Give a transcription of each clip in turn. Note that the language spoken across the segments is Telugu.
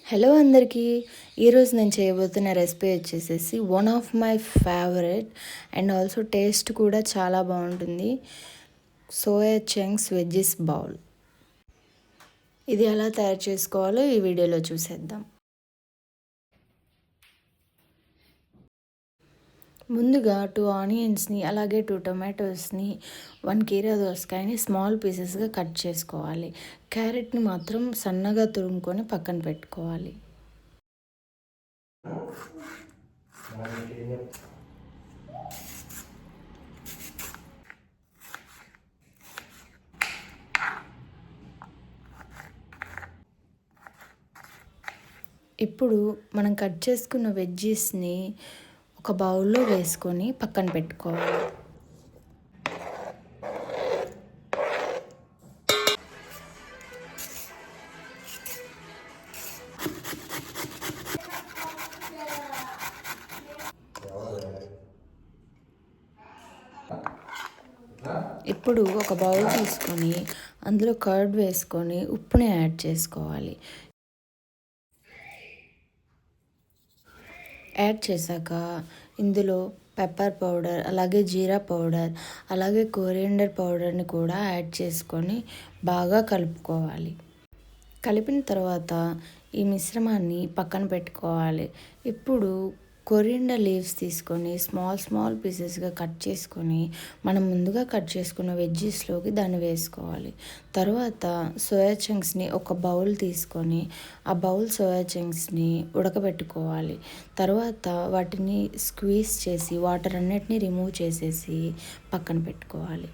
హలో అందరికీ. ఈరోజు నేను చేయబోతున్న రెసిపీ వచ్చేసేసి one of my favourite and also taste కూడా చాలా బాగుంటుంది, సోయా చంక్స్ వెజ్జెస్ బౌల్. ఇది ఎలా తయారు చేసుకోవాలో ఈ వీడియోలో చూసేద్దాం. ముందుగా 2 ఆనియన్స్ని అలాగే 2 టొమాటోస్ని 1 కీరా దోసకాయని స్మాల్ పీసెస్గా కట్ చేసుకోవాలి. క్యారెట్ని మాత్రం సన్నగా తురుముకొని పక్కన పెట్టుకోవాలి. ఇప్పుడు మనం కట్ చేసుకున్న వెజ్జెస్ని ఒక బౌల్లో వేసుకొని పక్కన పెట్టుకోవాలి. ఇప్పుడు ఒక బౌల్ తీసుకొని అందులో కర్డ్ వేసుకొని ఉప్పుని యాడ్ చేసుకోవాలి. యాడ్ చేశాక ఇందులో పెప్పర్ పౌడర్, అలాగే జీరా పౌడర్, అలాగే కొరియండర్ పౌడర్ని కూడా యాడ్ చేసుకొని బాగా కలుపుకోవాలి. కలిపిన తర్వాత ఈ మిశ్రమాన్ని పక్కన పెట్టుకోవాలి. ఇప్పుడు కొరియండర్ లీవ్స్ తీసుకొని స్మాల్ పీసెస్గా కట్ చేసుకొని మనం ముందుగా కట్ చేసుకున్న వెజ్జెస్లోకి దాన్ని వేసుకోవాలి. తర్వాత సోయా చంక్స్ని ఒక బౌల్ తీసుకొని ఆ బౌల్ సోయా చంక్స్ని ఉడకబెట్టుకోవాలి. తర్వాత వాటిని స్క్వీజ్ చేసి వాటర్ అన్నిటిని రిమూవ్ చేసేసి పక్కన పెట్టుకోవాలి.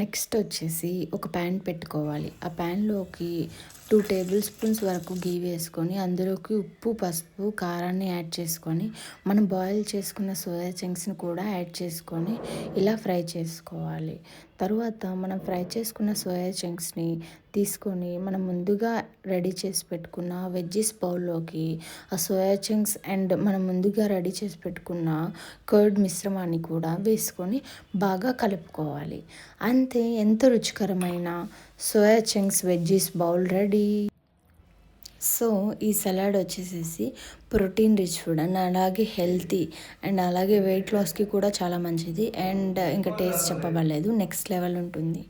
నెక్స్ట్ వచ్చేసి ఒక ప్యాన్ పెట్టుకోవాలి. ఆ ప్యాన్లోకి 2 టేబుల్ స్పూన్స్ వరకు గీ వేసుకొని అందులోకి ఉప్పు, పసుపు, కారాన్ని యాడ్ చేసుకొని మనం బాయిల్ చేసుకున్న సోయా చంక్స్ని కూడా యాడ్ చేసుకొని ఇలా ఫ్రై చేసుకోవాలి. తరువాత మనం ఫ్రై చేసుకున్న సోయా చంక్స్ని తీసుకొని మనం ముందుగా రెడీ చేసి పెట్టుకున్న వెజ్జెస్ బౌల్లోకి ఆ సోయా చంక్స్ అండ్ మనం ముందుగా రెడీ చేసి పెట్టుకున్న కర్డ్ మిశ్రమాన్ని కూడా వేసుకొని బాగా కలుపుకోవాలి. అంతే, ఎంతో రుచికరమైన soya chunks veggies bowl ready. So ఈ సలాడ్ వచ్చేసేసి ప్రోటీన్ రిచ్ ఫుడ్ అండ్ అలాగే హెల్తీ అండ్ అలాగే వెయిట్ లాస్కి కూడా చాలా మంచిది అండ్ ఇంకా టేస్ట్ చెప్పబడలేదు, నెక్స్ట్ లెవెల్ ఉంటుంది.